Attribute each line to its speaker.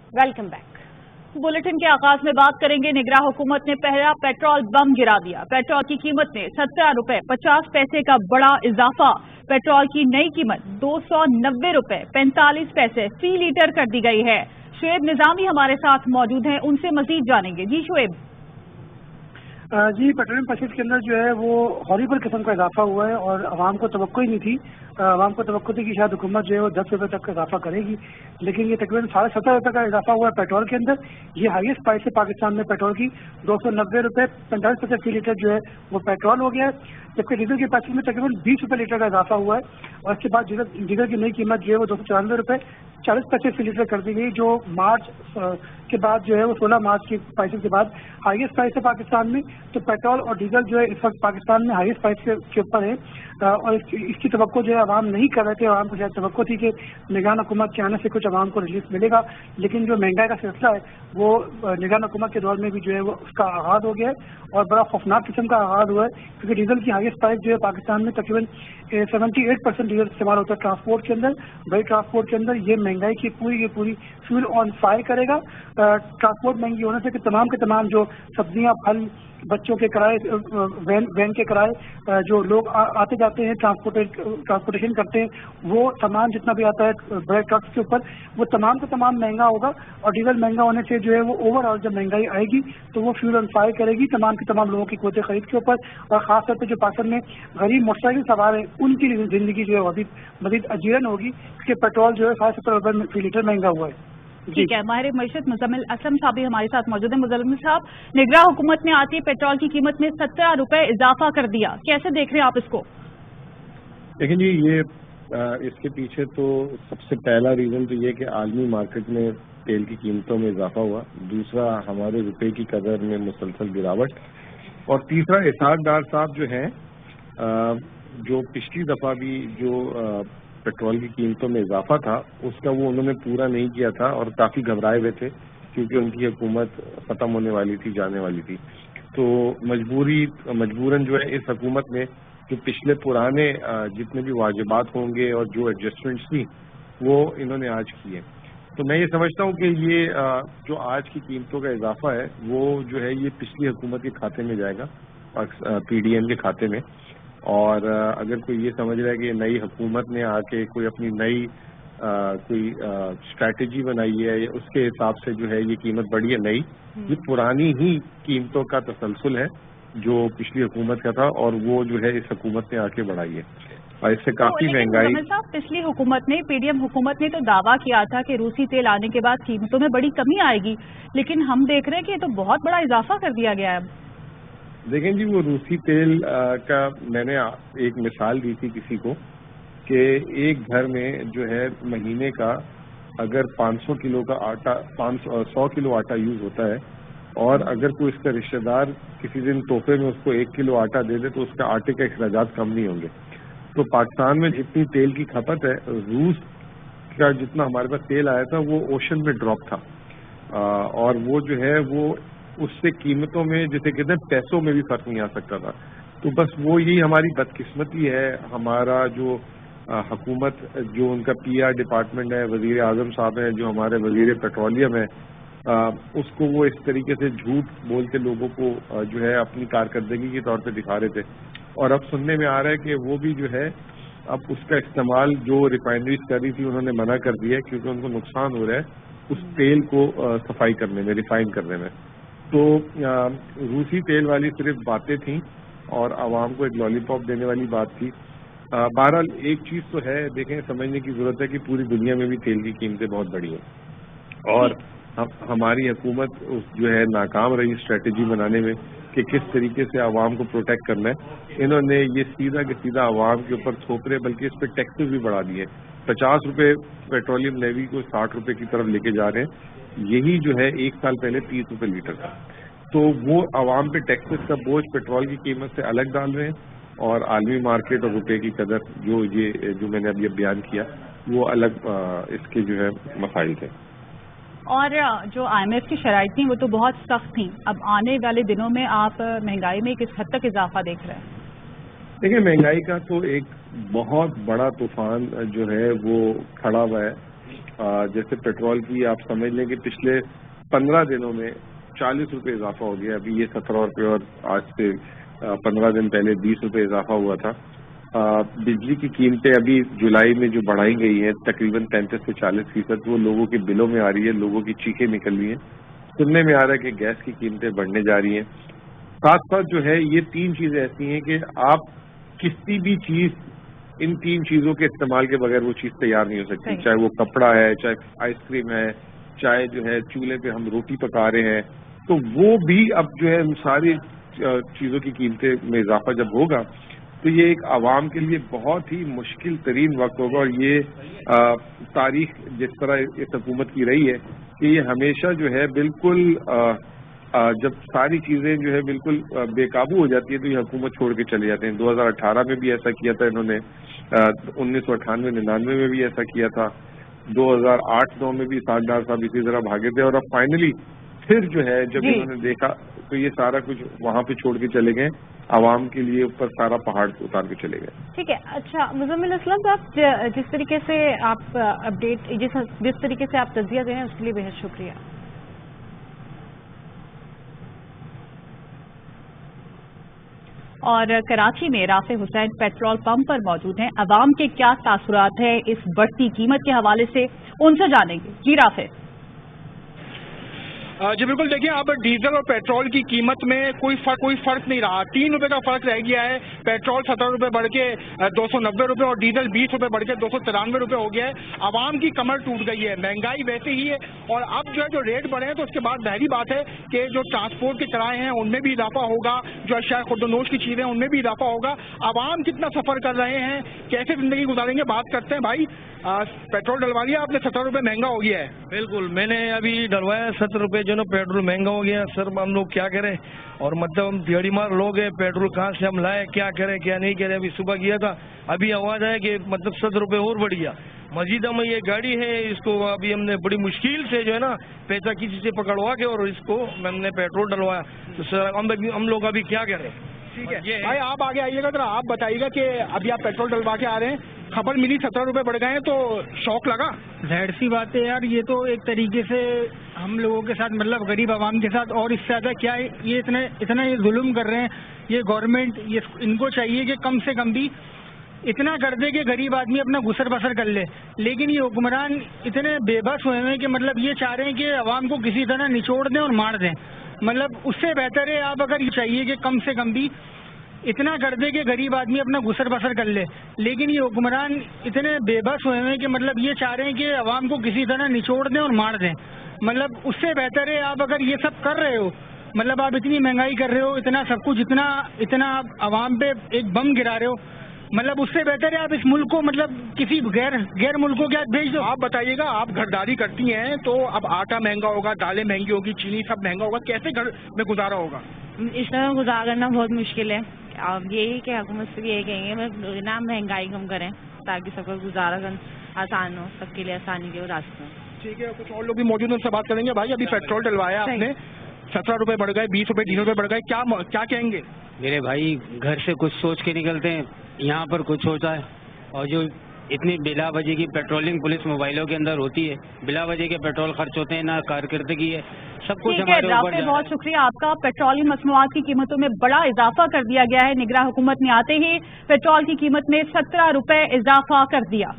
Speaker 1: Welcome back. Bulletin के आगाज में बात करेंगे। निगरां हुकूमत ने पहला पेट्रोल बम गिरा दिया। पेट्रोल की कीमत में 17 रुपए 50 पैसे का बड़ा इजाफा। पेट्रोल की नई कीमत 290 रुपए 45 पैसे फी लीटर कर दी गई है। शुएब निजामी हमारे साथ मौजूद हैं, उनसे मजीद जानेंगे। जी शुएब।
Speaker 2: जी, पेट्रोलियम प्राइसेस के अंदर जो है वो हॉरिबल किस्म का इजाफा हुआ है और आवाम को तवक्को ही नहीं थी। आवाम को तवक्को थी कि शायद हुकूमत जो है वो 10 रुपये तक का इजाफा करेगी, लेकिन ये तकरीबन 17.5 रुपये का इजाफा हुआ है पेट्रोल के अंदर। ये हाईएस्ट प्राइस है पाकिस्तान में पेट्रोल की। 290 रुपये 45 पैसे फी लीटर जो है वो पेट्रोल हो गया है, जबकि डीजल के प्राइस में तकरीबन 20 रुपये लीटर का इजाफा हुआ है। और इसके बाद डीजल की नई कीमत जो है वो 294 रुपये 40 पैसे फी लीटर कर दी गई, जो मार्च के बाद जो है वो 16 मार्च की प्राइसेस के बाद हाईएस्ट प्राइस है पाकिस्तान में। तो पेट्रोल और डीजल जो है इस वक्त पाकिस्तान में हाईएस्ट प्राइस के ऊपर है और इसकी तवक्को जो है आवाम नहीं कर रहे थे। आवाम को शायद तवक्को थी कि निगरान हुकूमत के आने से कुछ आवाम को रिलीफ मिलेगा, लेकिन जो महंगाई का सिलसिला है वो निगरान हुकूमत के दौर में भी जो है वो उसका आगाज हो गया है और बड़ा खौफनाक किस्म का आगाज हुआ है, क्योंकि डीजल की हाईएस्ट प्राइस जो है पाकिस्तान में तकरीबन 78% डीजल इस्तेमाल होता है ट्रांसपोर्ट के अंदर। बड़ी ट्रांसपोर्ट के अंदर ये महंगाई की पूरी फ्यूल ऑन फायर करेगा। ट्रांसपोर्ट महंगी होने से कि तमाम के तमाम जो सब्जियां, फल, बच्चों के किराए, वैन के किराए, जो लोग आते जाते हैं ट्रांसपोर्टेशन करते हैं, वो सामान जितना भी आता है बड़े ट्रक्स के ऊपर, वो तमाम का तमाम महंगा होगा। और डीजल महंगा होने से जो है वो ओवरऑल जब महंगाई आएगी तो वो फ्यूल ऑन फायर करेगी तमाम के तमाम लोगों की क़ुव्वत खरीद के ऊपर। और खासतौर पर जो पाकिस्तान में गरीब मोटरसाइकिल सवार है उनकी जिंदगी जो है मजीद अजीरन होगी, क्योंकि पेट्रोल जो है 70 रुपये फी लीटर महंगा हुआ है।
Speaker 1: ठीक है, माहिर मईशत मुजम्मिल असलम साहब भी हमारे साथ मौजूद है। मुजम्मिल साहब, निगरां हुकूमत ने आती पेट्रोल की कीमत में 17 रुपए इजाफा कर दिया, कैसे देख रहे हैं आप इसको?
Speaker 3: देखिए जी, ये इसके पीछे तो सबसे पहला रीज़न तो ये कि आलमी मार्केट में तेल की कीमतों में इजाफा हुआ, दूसरा हमारे रुपए की कदर में मुसलसल गिरावट, और तीसरा इसहाक डार साहब जो हैं जो पिछली दफ़ा भी जो पेट्रोल की कीमतों में इजाफा था उसका वो उन्होंने पूरा नहीं किया था और काफ़ी घबराए हुए थे, क्योंकि उनकी हुकूमत ख़त्म होने वाली थी, जाने वाली थी। तो मजबूरन जो है इस हुकूमत ने जो पिछले पुराने जितने भी वाजिबात होंगे और जो एडजस्टमेंट्स थी वो इन्होंने आज किए। तो मैं ये समझता हूँ कि ये जो आज की कीमतों का इजाफा है वो जो है ये पिछली हुकूमत के खाते में जाएगा, PDM के खाते में। और अगर कोई ये समझ रहा है कि नई हुकूमत ने आके कोई अपनी नई कोई स्ट्रैटेजी बनाई है या उसके हिसाब से जो है ये कीमत बढ़ी है, नहीं, ये पुरानी ही कीमतों का तसलसल है जो पिछली हुकूमत का था और वो जो है इस हुकूमत ने आके बढ़ाई है और इससे काफी महंगाई।
Speaker 1: पिछली हुकूमत ने, PDM हुकूमत ने तो दावा किया था कि रूसी तेल आने के बाद कीमतों में बड़ी कमी आएगी, लेकिन हम देख रहे हैं कि ये तो बहुत बड़ा इजाफा कर दिया गया है।
Speaker 3: देखें जी, वो रूसी तेल का मैंने एक मिसाल दी थी किसी को कि एक घर में जो है महीने का अगर 500 किलो का आटा 100 किलो आटा यूज होता है और अगर कोई इसका रिश्तेदार किसी दिन तोहफे में उसको 1 किलो आटा दे दे तो उसका आटे के अखराजात कम नहीं होंगे। तो पाकिस्तान में जितनी तेल की खपत है, रूस का जितना हमारे पास तेल आया था वो ओशन में ड्रॉप था और वो जो है वो उससे कीमतों में जैसे कहते हैं पैसों में भी फर्क नहीं आ सकता था। तो बस वो यही हमारी बदकिस्मती है। हमारा जो हुकूमत, जो उनका PR डिपार्टमेंट है, वजीर आजम साहब हैं जो हमारे वजीर पेट्रोलियम है, उसको वो इस तरीके से झूठ बोल के लोगों को जो है अपनी कारकर्दगी के तौर पे दिखा रहे थे और अब सुनने में आ रहा है कि वो भी जो है अब उसका इस्तेमाल जो रिफाइनरीज कर रही थी उन्होंने मना कर दिया है, क्योंकि उनको नुकसान हो रहा है उस तेल को सफाई करने में, रिफाइन करने में। तो रूसी तेल वाली सिर्फ बातें थी और आवाम को एक लॉलीपॉप देने वाली बात थी। बहरहाल एक चीज़ तो है, देखें, समझने की ज़रूरत है कि पूरी दुनिया में भी तेल की कीमतें बहुत बढ़ी हैं और हमारी हुकूमत जो है नाकाम रही स्ट्रेटजी बनाने में कि किस तरीके से आवाम को प्रोटेक्ट करना है। इन्होंने ये सीधा के सीधा आवाम के ऊपर थोप रहे, बल्कि इस पर टैक्सेस भी बढ़ा दिए। 50 रुपये पेट्रोलियम लेवी को 60 रुपये की तरफ लेके जा रहे हैं। यही जो है 1 साल पहले 30 रुपये लीटर था। तो वो आवाम पे टैक्सेस का बोझ पेट्रोल की कीमत से अलग डाल रहे हैं और आलमी मार्केट और रुपए की कदर जो मैंने अभी बयान किया वो अलग इसके जो है मसाइल थे।
Speaker 1: और जो IMF की शराइत थी वो तो बहुत सख्त थी। अब आने वाले दिनों में आप महंगाई में किस हद तक इजाफा देख रहे हैं?
Speaker 3: देखिए, महंगाई का तो एक बहुत बड़ा तूफान जो है वो खड़ा हुआ है جیسے پیٹرول کی آپ سمجھ لیں کہ پچھلے 15 دنوں میں 40 روپے اضافہ ہو گیا. ابھی یہ 17 روپے اور آج سے 15 دن پہلے 20 روپے اضافہ ہوا تھا. بجلی کی قیمتیں ابھی جولائی میں جو بڑھائی گئی ہیں تقریباً 35 سے 40%، وہ لوگوں کے بلوں میں آ رہی ہے، لوگوں کی چیخیں نکل رہی ہیں. سننے میں آ رہا ہے کہ گیس کی قیمتیں بڑھنے جا رہی ہیں. ساتھ ساتھ جو ہے یہ 3 چیزیں ایسی ہیں کہ آپ کسی بھی چیز ان 3 چیزوں کے استعمال کے بغیر وہ چیز تیار نہیں ہو سکتی. چاہے وہ کپڑا ہے، چاہے آئس کریم ہے، چاہے جو ہے چولہے پہ ہم روٹی پکا رہے ہیں، تو وہ بھی اب جو ہے ان ساری چیزوں کی قیمتیں میں اضافہ جب ہوگا تو یہ ایک عوام کے لیے بہت ہی مشکل ترین وقت ہوگا. اور یہ تاریخ جس طرح اس حکومت کی رہی ہے کہ یہ ہمیشہ جو ہے بالکل جب ساری چیزیں جو ہے بالکل بے قابو ہو جاتی ہے تو یہ حکومت چھوڑ کے چلے جاتے ہیں. 2018 میں بھی ایسا کیا تھا انہوں نے، 1998-99 میں بھی ایسا کیا تھا، 2008-9 میں بھی سالدار صاحب اسی طرح بھاگے تھے. اور اب فائنلی پھر جو ہے جب انہوں نے دیکھا تو یہ سارا کچھ وہاں پہ چھوڑ کے چلے گئے، عوام کے لیے اوپر سارا پہاڑ اتار کے چلے گئے.
Speaker 1: ٹھیک ہے. اچھا مزمل اسلم صاحب، جس طریقے سے آپ اپڈیٹ جس طریقے سے آپ تجزیہ دے رہے ہیں اس کے لیے بہت شکریہ. اور کراچی میں رافع حسین پیٹرول پمپ پر موجود ہیں. عوام کے کیا تاثرات ہیں اس بڑھتی قیمت کے حوالے سے، ان سے جانیں گے. جی رافع.
Speaker 4: جی بالکل، دیکھیں اب ڈیزل اور پیٹرول کی قیمت میں کوئی فرق نہیں رہا. 3 روپے کا فرق رہ گیا ہے. پیٹرول 17 روپے بڑھ کے 290 روپے اور ڈیزل 20 روپے بڑھ کے 293 روپے ہو گیا ہے. عوام کی کمر ٹوٹ گئی ہے، مہنگائی ویسے ہی ہے. اور اب جو ریٹ بڑھے ہیں تو اس کے بعد ظاہری بات ہے کہ جو ٹرانسپورٹ کے کرائے ہیں ان میں بھی اضافہ ہوگا، جو اشیاء خورد و نوش کی چیزیں ان میں بھی اضافہ ہوگا. عوام کتنا سفر کر رہے ہیں، کیسے زندگی گزاریں گے، بات کرتے ہیں. بھائی پیٹرول ڈلوا لیا آپ نے، 17 روپے مہنگا ہو گیا ہے.
Speaker 5: بالکل، میں نے ابھی ڈلوایا 70 روپے جو نا پیٹرول مہنگا ہو گیا. سر ہم لوگ کیا کریں، اور مطلب ہم دیہڑی مار لوگ ہیں، پیٹرول کہاں سے ہم لائے، کیا کریں کیا نہیں کریں. ابھی صبح کیا تھا، ابھی آواز آیا کہ مطلب 70 روپے اور بڑھ گیا. مزید ہم یہ گاڑی ہے اس کو ابھی ہم نے بڑی مشکل سے جو ہے نا پیسہ کسی سے پکڑوا کے اور اس کو ہم نے پیٹرول ڈلوایا. تو سر ہم لوگ ابھی کیا کریں.
Speaker 4: ٹھیک ہے بھائی، آپ آگے آئیے گا ذرا، آپ بتائیے گا کہ ابھی آپ پیٹرول ڈلوا کے آ رہے ہیں، خبر ملی 17 روپے بڑھ گئے ہیں تو شوق لگا.
Speaker 6: ظاہر سی بات ہے یار، یہ تو ایک طریقے سے ہم لوگوں کے ساتھ مطلب غریب عوام کے ساتھ، اور اس سے زیادہ کیا ہے، یہ اتنا یہ ظلم کر رہے ہیں. یہ گورنمنٹ ان کو چاہیے کہ کم سے کم بھی اتنا کر دے کہ غریب آدمی اپنا گسر بسر کر لے. لیکن یہ حکمران اتنے بے بس ہوئے ہیں کہ مطلب یہ چاہ رہے ہیں کہ عوام کو کسی طرح نچوڑ دیں اور مار دیں. مطلب اس سے بہتر ہے آپ اگر یہ چاہیے کہ کم سے کم بھی اتنا کر دے کہ غریب آدمی اپنا گسر بسر کر لے. لیکن یہ حکمران اتنے بے بس ہوئے ہیں کہ مطلب یہ چاہ رہے ہیں کہ عوام کو کسی طرح نچوڑ دیں اور مار دیں. مطلب اس سے بہتر ہے آپ اگر یہ سب کر رہے ہو، مطلب آپ اتنی مہنگائی کر رہے ہو، اتنا سب کچھ، اتنا عوام پہ ایک بم گرا رہے ہو، مطلب اس سے بہتر ہے آپ اس ملک کو مطلب کسی غیر ملکوں کے ہاتھ بھیج دو.
Speaker 4: آپ بتائیے گا، آپ گھرداری کرتی ہیں تو اب آٹا مہنگا ہوگا، دالیں مہنگی ہوگی، چینی سب مہنگا ہوگا، کیسے گھر میں گزارا ہوگا؟
Speaker 7: اس طرح گزارا کرنا بہت مشکل ہے. اب یہی کہ حکومت سے یہی کہیں گے نا مہنگائی کم کریں تاکہ سب کو گزارا کرنا آسان ہو، سب کے لیے آسانی کے راستے.
Speaker 4: ٹھیک ہے، کچھ اور لوگ بھی موجود ہیں، ان سے بات کریں گے. بھائی ابھی پیٹرول ڈلوایا آپ نے، 17 روپے بڑھ گئے، 20 روپے 30 روپے بڑھ گئے، کیا کہیں گے؟
Speaker 8: میرے بھائی گھر سے کچھ سوچ کے نکلتے ہیں، یہاں پر کچھ ہوتا ہے. اور جو اتنی بلا وجہ کی پیٹرولنگ پولیس موبائلوں کے اندر ہوتی ہے، بلا وجہ کے پیٹرول خرچ ہوتے ہیں، نہ کارکردگی ہے، سب کچھ ہمارے اوپر جاتا ہے.
Speaker 1: بہت شکریہ آپ کا. پیٹرولیم مصنوعات کی قیمتوں میں بڑا اضافہ کر دیا گیا ہے. نگراں حکومت نے آتے ہی پیٹرول کی قیمت میں 17 روپے اضافہ کر دیا.